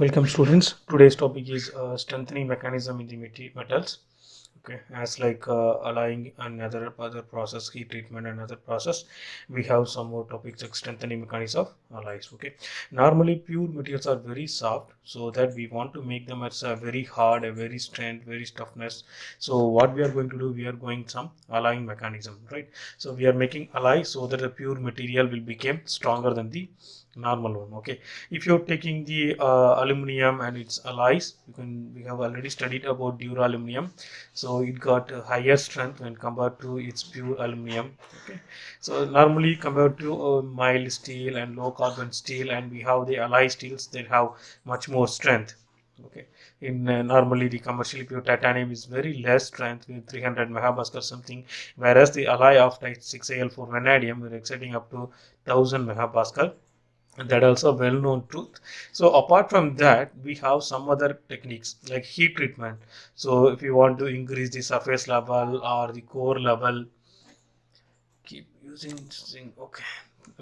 Welcome students. Today's topic is strengthening mechanism in the metals. Okay, as like alloying and other process, heat treatment and other process, we have some more topics like strengthening mechanism of alloys. Okay, normally pure materials are very soft, so that we want to make them as very hard, a very strength, very toughness. So what we are going to do, we are going some alloying mechanism, right? So we are making alloy so that the pure material will become stronger than the normal one. Okay, if you're taking the aluminum and its alloys, we have already studied about duraluminum, so it got a higher strength when compared to its pure aluminum. Okay, so normally compared to mild steel and low carbon steel, and we have the alloy steels that have much more strength. Okay, in normally the commercially pure titanium is very less strength with 300 megapascal something, whereas the alloy of type 6Al4 vanadium we're exciting up to 1000 megapascal, and that also well known truth. So apart from that, we have some other techniques like heat treatment. So if you want to increase the surface level or the core level, keep using this thing. Okay,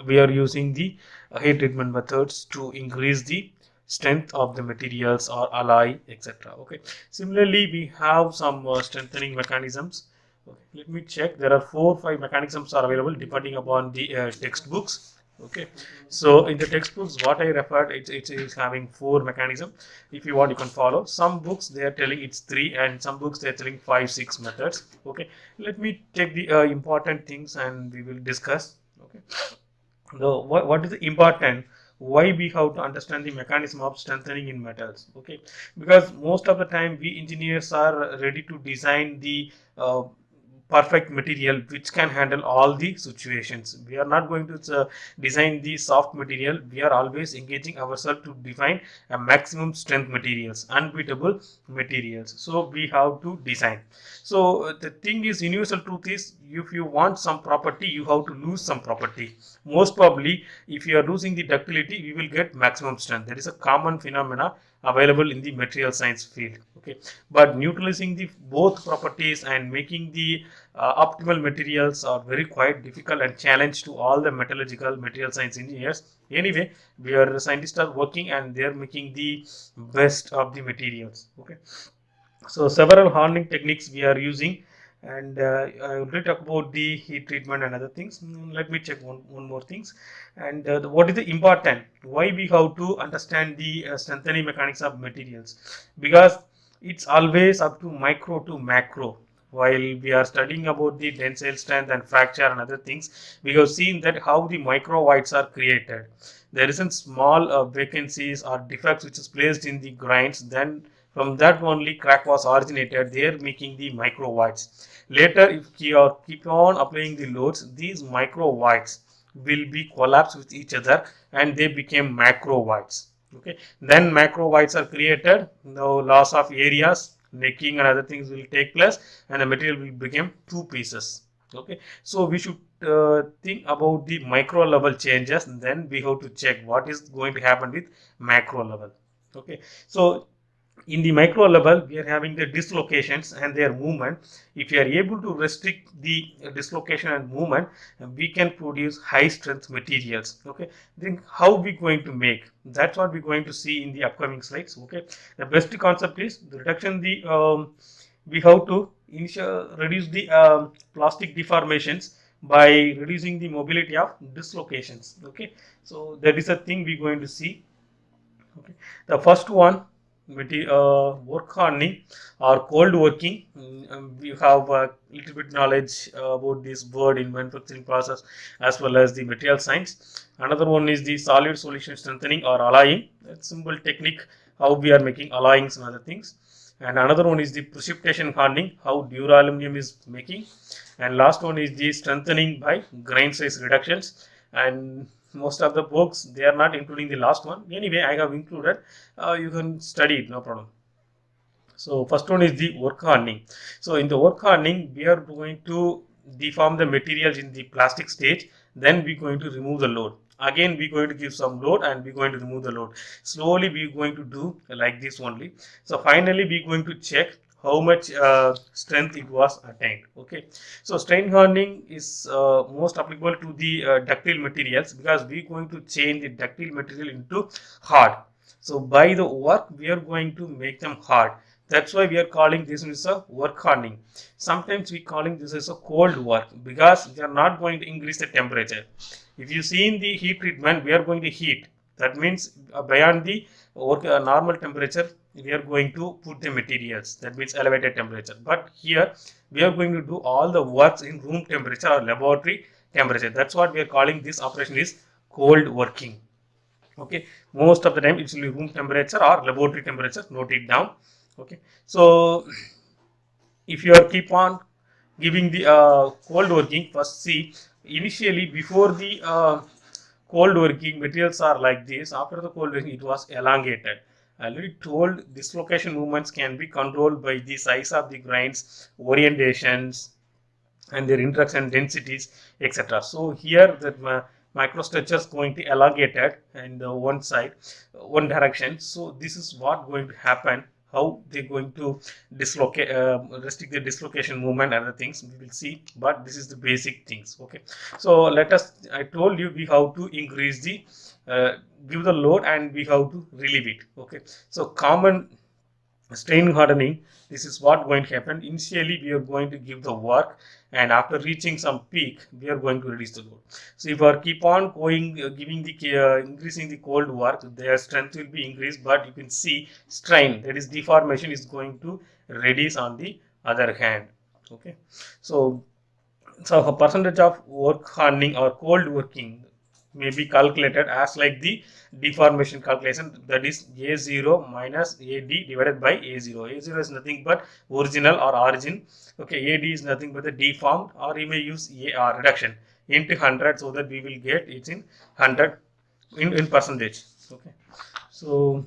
we are using the heat treatment methods to increase the strength of the materials or alloy, etc. Okay, similarly we have some strengthening mechanisms. Okay, let me check. There are 4 5 mechanisms are available depending upon the textbooks. Okay, so in the textbooks what I referred, it is having 4 mechanism. If you want, you can follow. Some books they are telling it's 3, and some books they are telling 5 6 methods. Okay, let me take the important things and we will discuss. Okay, what is important, why we have to understand the mechanism of strengthening in metals. Okay, because most of the time we engineers are ready to design the perfect material which can handle all the situations. We are not going to design the soft material. We are always engaging ourselves to define a maximum strength materials, unbeatable materials. So we have to design. So the thing is, universal truth is, if you want some property, you have to lose some property. Most probably, if you are losing the ductility, we will get maximum strength. That is a common phenomena available in the material science field. Okay, but neutralizing the both properties and making the optimal materials are very quite difficult and challenge to all the metallurgical material science engineers. Anyway, we are scientists are working and they are making the best of the materials. Okay, so several hardening techniques we are using, and I already talk about the heat treatment and other things. Let me check one more things, and what is the important, why we have to understand the strengthening mechanics of materials, because it's always up to micro to macro. While we are studying about the tensile strength and fracture and other things, we have seen that how the micro voids are created. There isn't small vacancies or defects which is placed in the grinds, then from that only crack was originated. They are making the micro voids. Later, if you keep on applying the loads, these micro voids will be collapsed with each other and they became macro voids. Okay, then macro voids are created. Now loss of areas, necking and other things will take place, and the material will become two pieces. Okay, so we should think about the micro level changes, and then we have to check what is going to happen with macro level. Okay, so in the micro level we are having the dislocations and their movement. If you are able to restrict the dislocation and movement, we can produce high strength materials. Okay, then how we going to make, that's what we're going to see in the upcoming slides. Okay, the best concept is the reduction the we have to reduce the plastic deformations by reducing the mobility of dislocations. Okay, so that is a thing we're going to see. Okay, the first one, work hardening or cold working. We have a little bit knowledge about this word in manufacturing process as well as the material science. Another one is the solid solution strengthening or alloying. That's simple technique how we are making alloyings and other things. And another one is the precipitation hardening, how duraluminum is making. And last one is the strengthening by grain size reductions. And most of the books they are not including the last one. Anyway, I have included. You can study it, no problem. So first one is the work hardening. So in the work hardening, we are going to deform the materials in the plastic stage. Then we're going to remove the load. Again, we're going to give some load and we're going to remove the load. Slowly, we're going to do like this only. So finally, we're going to check how much strength it was attained. Okay, so strain hardening is most applicable to the ductile materials, because we're going to change the ductile material into hard. So by the work, we are going to make them hard. That's why we are calling this as a work hardening. Sometimes we calling this as a cold work because we are not going to increase the temperature. If you see in the heat treatment, we are going to heat. That means beyond the work, normal temperature, we are going to put the materials. That means elevated temperature. But here we are going to do all the works in room temperature or laboratory temperature. That's what we are calling this operation is cold working. Okay, most of the time it will be room temperature or laboratory temperature. Note it down. Okay, so if you are keep on giving the cold working, first see initially before the cold working materials are like this. After the cold working it was elongated. I already told dislocation movements can be controlled by the size of the grains, orientations, and their interaction densities, etc. So here the microstructure is going to elongate it and one side, one direction. So this is what going to happen. How they're going to dislocate, restrict the dislocation movement, other things we will see. But this is the basic things. Okay. So let us. I told you we have to increase the uh, give the load and we have to relieve it. Okay. So common strain hardening, this is what going to happen. Initially we are going to give the work, and after reaching some peak we are going to reduce the load. So if we keep on going giving the increasing the cold work, their strength will be increased, but you can see strain, that is deformation, is going to reduce on the other hand. Okay, so a percentage of work hardening or cold working may be calculated as like the deformation calculation, that is A0 minus AD divided by A0. A0 is nothing but original or origin. Okay, AD is nothing but the deformed, or you may use AR reduction into 100, so that we will get it in 100 in percentage. Okay, so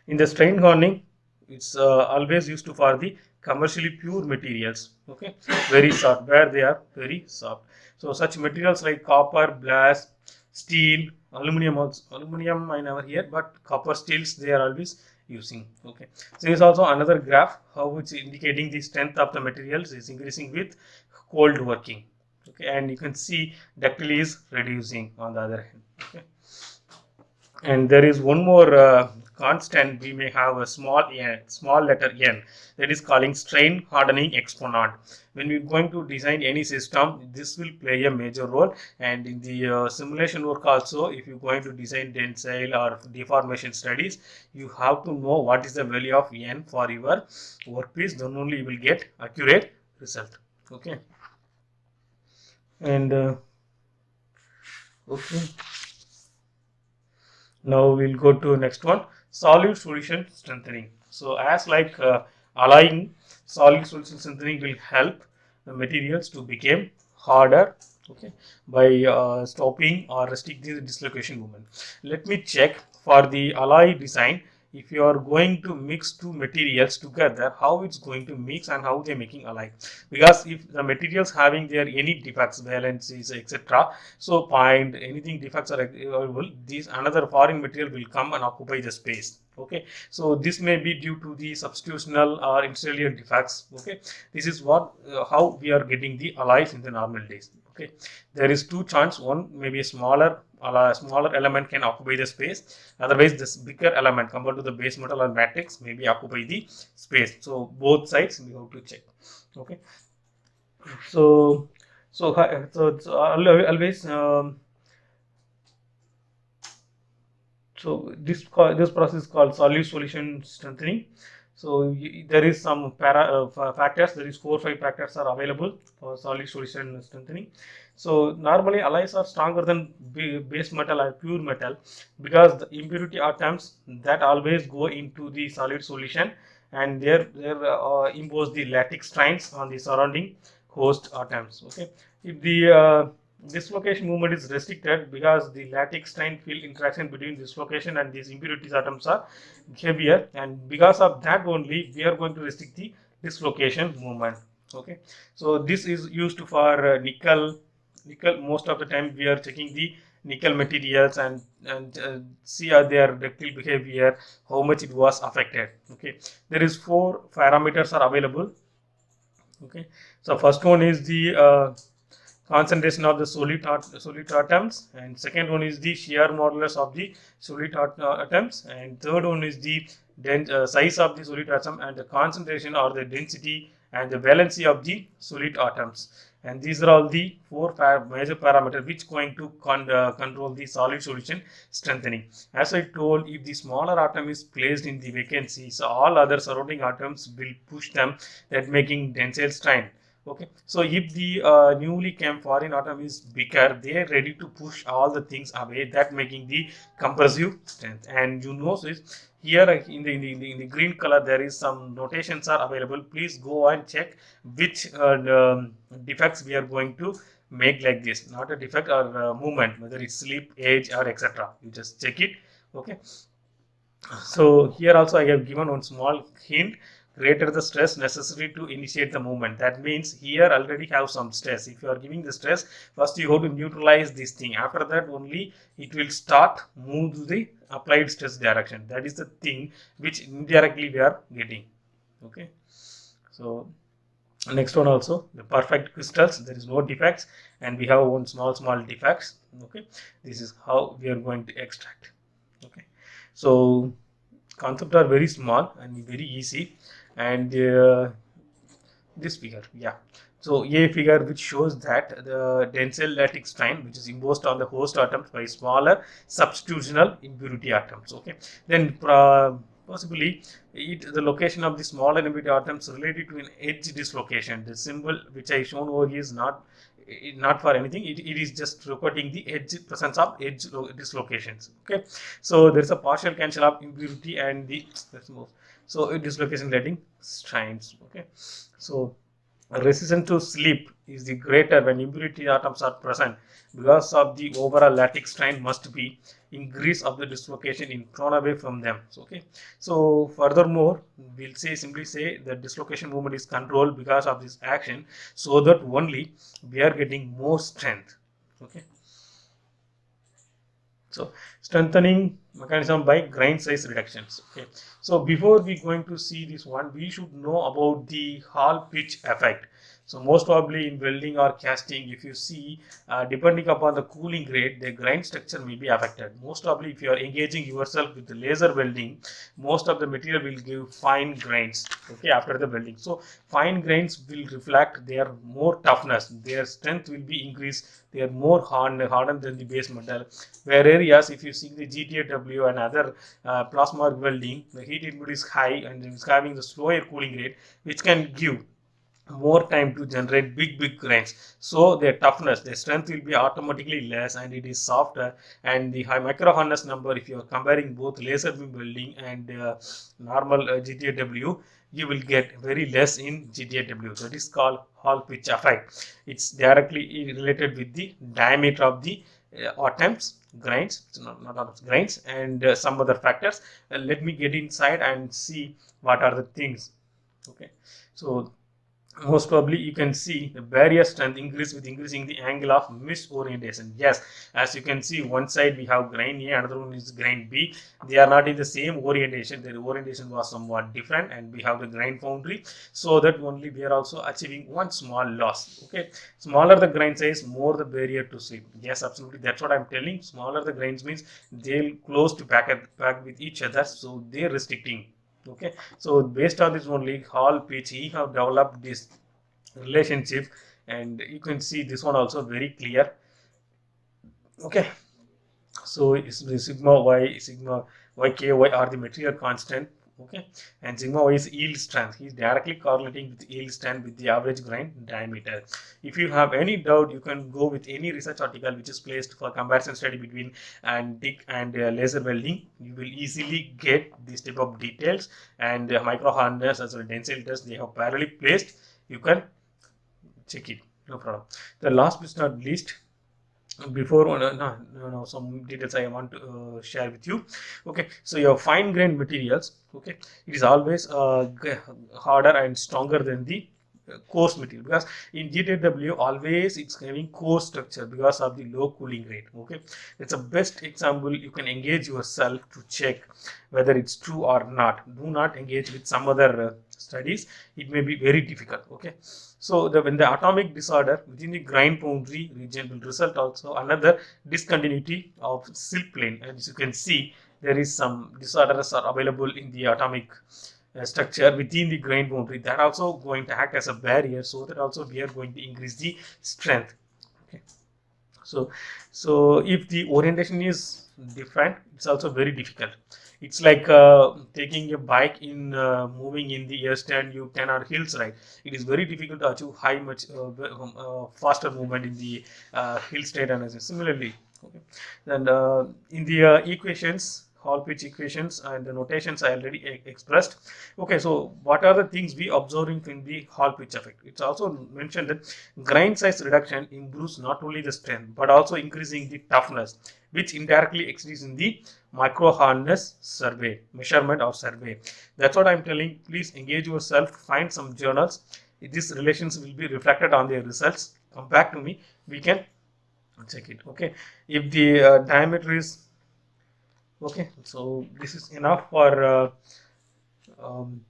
in the strain hardening, it's always used to for the commercially pure materials. Okay, very soft, where they are very soft. So such materials like copper, brass, steel, aluminum. Also, aluminum I never hear, but copper, steels they are always using. Okay, so there is also another graph how it's indicating the strength of the materials is increasing with cold working. Okay, and you can see ductility is reducing on the other hand. Okay, and there is one more constant. We may have a small n, small letter n, that is calling strain hardening exponent. When we're going to design any system, this will play a major role. And in the simulation work also, if you're going to design tensile or deformation studies, you have to know what is the value of n for your workpiece, then only you will get accurate result. Okay, and okay, now we'll go to next one, solid solution strengthening. So as like alloying, solid solution strengthening will help the materials to become harder. Okay, by stopping or restricting the dislocation movement. Let me check for the alloy design. If you are going to mix two materials together, how it's going to mix and how they're making alloy. Because if the materials having their any defects, valencies, etc., so point anything defects are available, these another foreign material will come and occupy the space. Okay, so this may be due to the substitutional or interior defects. Okay, this is what how we are getting the alloys in the normal days. Okay, there is two chance. One, maybe a smaller element can occupy the space. Otherwise, this bigger element compared to the base metal or matrix maybe occupy the space. So both sides we have to check. Okay, so it's always so this process is called solid solution strengthening. So there is some factors. There is 4 or 5 factors are available for solid solution strengthening. So normally alloys are stronger than base metal or pure metal because the impurity atoms that always go into the solid solution, and there impose the lattice strains on the surrounding host atoms. Okay, if the dislocation movement is restricted because the lattice strain field interaction between dislocation and these impurities atoms are heavier, and because of that only we are going to restrict the dislocation movement. Okay, so this is used for nickel. Most of the time we are checking the nickel materials and see how their ductile behavior, how much it was affected. Okay, there is 4 parameters are available. Okay, so first one is the concentration of the solid atoms, and second one is the shear modulus of the solid atoms, and third one is the size of the solid atom and the concentration or the density and the valency of the solid atoms. And these are all the four major parameters which going to control the solid solution strengthening. As I told, if the smaller atom is placed in the vacancy, so all other surrounding atoms will push them, that making tensile strain. Okay, so if the newly came foreign atom is bigger, they are ready to push all the things away, that making the compressive strength. And you know this here in the green color there is some notations are available. Please go and check which defects we are going to make like this, not a defect or movement, whether it's slip, edge or etc. You just check it. Okay, so here also I have given one small hint. Greater the stress necessary to initiate the movement. That means here already have some stress. If you are giving the stress, first you have to neutralize this thing. After that only it will start move to the applied stress direction. That is the thing which indirectly we are getting. Okay. So next one also the perfect crystals. There is no defects, and we have one small defects. Okay. This is how we are going to extract. Okay. So concepts are very small and very easy. And this figure, yeah, so a figure which shows that the tensile lattice strain which is imposed on the host atoms by smaller substitutional impurity atoms. Okay, then possibly the location of the smaller impurity atoms related to an edge dislocation. The symbol which I shown over here is not for anything. It is just reporting the edge presence of edge dislocations. Okay, so there is a partial cancel of impurity and the so dislocation letting strains. Okay, so resistance to slip is the greater when impurity atoms are present, because of the overall lattice strain must be increase of the dislocation in thrown away from them. So, okay, so furthermore we'll simply say the dislocation movement is controlled because of this action, so that only we are getting more strength. Okay, so strengthening mechanism by grain size reductions. Okay, so before we going to see this one, we should know about the Hall pitch effect. So most probably in welding or casting, if you see, depending upon the cooling rate, the grain structure may be affected. Most probably if you are engaging yourself with the laser welding, most of the material will give fine grains. Okay, after the welding, so fine grains will reflect their more toughness, their strength will be increased, they are more hardened than the base metal. Where areas, if you see the GTAW and other plasma welding, the heat input is high and it is having the slower cooling rate, which can give more time to generate big grains, so their toughness, their strength will be automatically less and it is softer. And the high micro hardness number, if you are comparing both laser beam welding and normal GTAW, you will get very less in GTAW. That is called Hall pitch effect. It's directly related with the diameter of the atoms, grains, not atoms, grains, and some other factors. Let me get inside and see what are the things. Okay, so most probably you can see the barrier strength increase with increasing the angle of misorientation. Yes, as you can see, one side we have grain A, another one is grain B. They are not in the same orientation. Their orientation was somewhat different, and we have the grain foundry, so that only we are also achieving one small loss. Okay, smaller the grain size, more the barrier to slip. Yes, absolutely, that's what I'm telling. Smaller the grains means they'll close to pack with each other, so they're restricting. Okay, so based on this only Hall pitch, he have developed this relationship, and you can see this one also very clear. Okay, so it's the sigma ky are the material constant. Okay, and sigma y is yield strength. He is directly correlating with yield strength with the average grain diameter. If you have any doubt, you can go with any research article which is placed for comparison study between TIG and laser welding. You will easily get this type of details, and micro hardness as well tensile test they have parallelly placed. You can check it, no problem. The last but not least, before some details I want to share with you. Okay, so your fine grained materials, okay, it is always harder and stronger than the coarse material, because in GTAW always it's having coarse structure because of the low cooling rate. Okay, it's a best example. You can engage yourself to check whether it's true or not. Do not engage with some other studies, it may be very difficult. Okay, So when the atomic disorder within the grain boundary region will result also another discontinuity of silk plane. As you can see, there is some disorders are available in the atomic structure within the grain boundary, that also going to act as a barrier, so that also we are going to increase the strength. Okay. So if the orientation is different, it's also very difficult. It's like taking a bike in moving in the eastern Yukon or hills, right? It is very difficult to achieve high much faster movement in the hill state. And similarly, okay. And in the equations, Hall pitch equations and the notations I already expressed. Okay, so what are the things we observing in the Hall pitch effect? It's also mentioned that grain size reduction improves not only the strength but also increasing the toughness, which indirectly exceeds in the micro hardness survey, measurement or survey. That's what I'm telling. Please engage yourself, find some journals. These relations will be reflected on their results. Come back to me, we can check it. Okay, if the diameter is okay, so this is enough for um,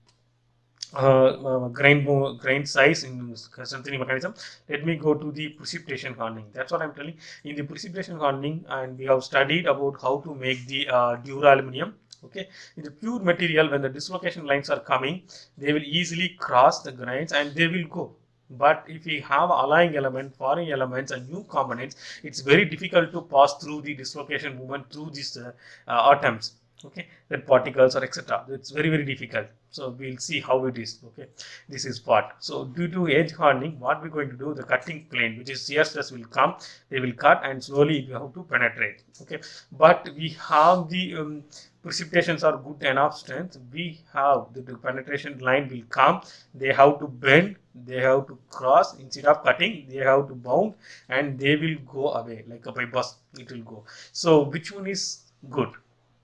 grain size in strengthening mechanism. Let me go to the precipitation hardening. That's what I'm telling. In the precipitation hardening, and we have studied about how to make the duraluminum. Okay, in the pure material, when the dislocation lines are coming, they will easily cross the grains and they will go. But if we have allying element, foreign elements and new components, it's very difficult to pass through the dislocation movement through these atoms. Okay, that particles or etc. It's very difficult. So we'll see how it is. Okay, this is part. So due to edge hardening, what we're going to do, the cutting plane, which is shear stress, will come. They will cut and slowly you have to penetrate. Okay, but we have the precipitations are good enough strength. We have the penetration line will come. They have to bend. They have to cross. Instead of cutting, they have to bound, and they will go away like a bypass. It will go. So which one is good?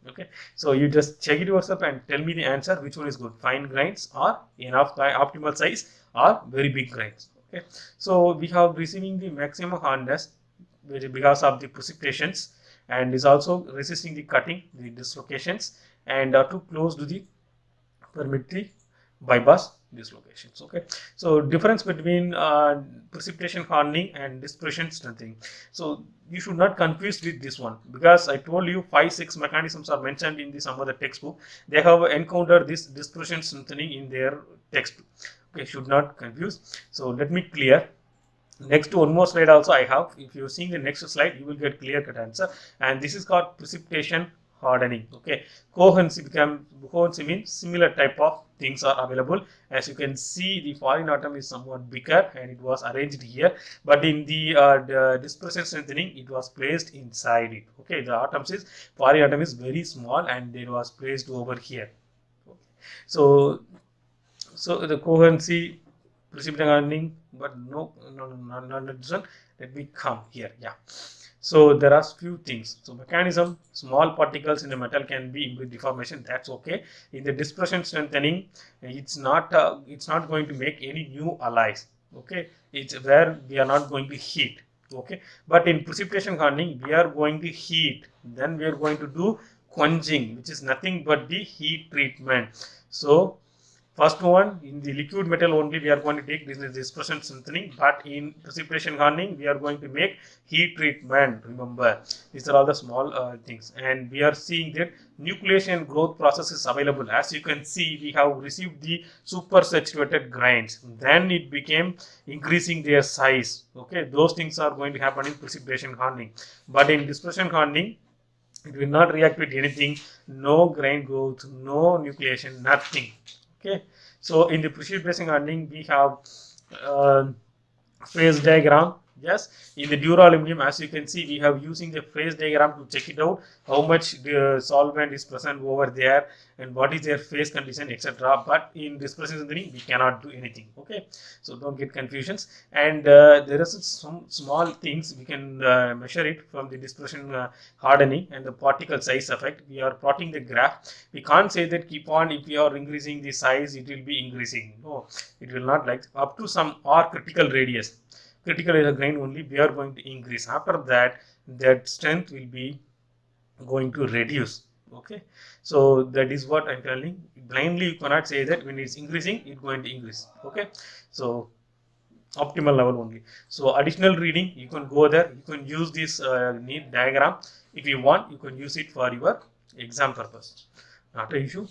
Okay, so you just check it yourself and tell me the answer, which one is good, fine grains or enough optimal size or very big grains. Okay, so we have receiving the maximum hardness because of the precipitations, and is also resisting the cutting, the dislocations, and too close to the permit the bypass dislocations. Okay, so difference between precipitation hardening and dispersion strengthening. So you should not confuse with this one, because I told you 5-6 mechanisms are mentioned in the some other textbook. They have encountered this dispersion strengthening in their textbook. Okay, should not confuse. So let me clear. Next one more slide also I have. If you're seeing the next slide, you will get clear cut answer. And this is called precipitation hardening. Okay, coherency means similar type of things are available. As you can see, the foreign atom is somewhat bigger and it was arranged here, but in the dispersion strengthening, it was placed inside it. Okay, the foreign atom is very small and it was placed over here. Okay. So the coherency precipitation hardening, but not this one. Let me come here. Yeah. So there are few things. So mechanism, small particles in the metal can be in deformation. That's okay. In the dispersion strengthening, it's not going to make any new alloys. Okay, it's where we are not going to heat. Okay, but in precipitation hardening, we are going to heat. Then we are going to do quenching, which is nothing but the heat treatment. So first one, in the liquid metal only we are going to take this dispersion strengthening, but in precipitation hardening we are going to make heat treatment. Remember, these are all the small things, and we are seeing that nucleation growth process is available. As you can see, we have received the super saturated grains, then it became increasing their size. Okay, those things are going to happen in precipitation hardening, but in dispersion hardening, it will not react with anything. No grain growth, no nucleation, nothing. Okay, so in the precipitation hardening, we have uh, phase diagram. Yes, in the duraluminum, as you can see, we have using the phase diagram to check it out, how much the solvent is present over there and what is their phase condition, etc. But in dispersion strengthening, we cannot do anything. Okay, so don't get confusions. And there is some small things we can measure it from the dispersion hardening and the particle size effect. We are plotting the graph. We can't say that keep on, if we are increasing the size, it will be increasing. No, it will not, like up to some R critical radius. Critical is a grain only, we are going to increase. After that, that strength will be going to reduce. Okay, so that is what I'm telling. Blindly you cannot say that when it's increasing, it's going to increase. Okay, so optimal level only. So additional reading, you can go there, you can use this need diagram if you want, you can use it for your exam purpose, not an issue.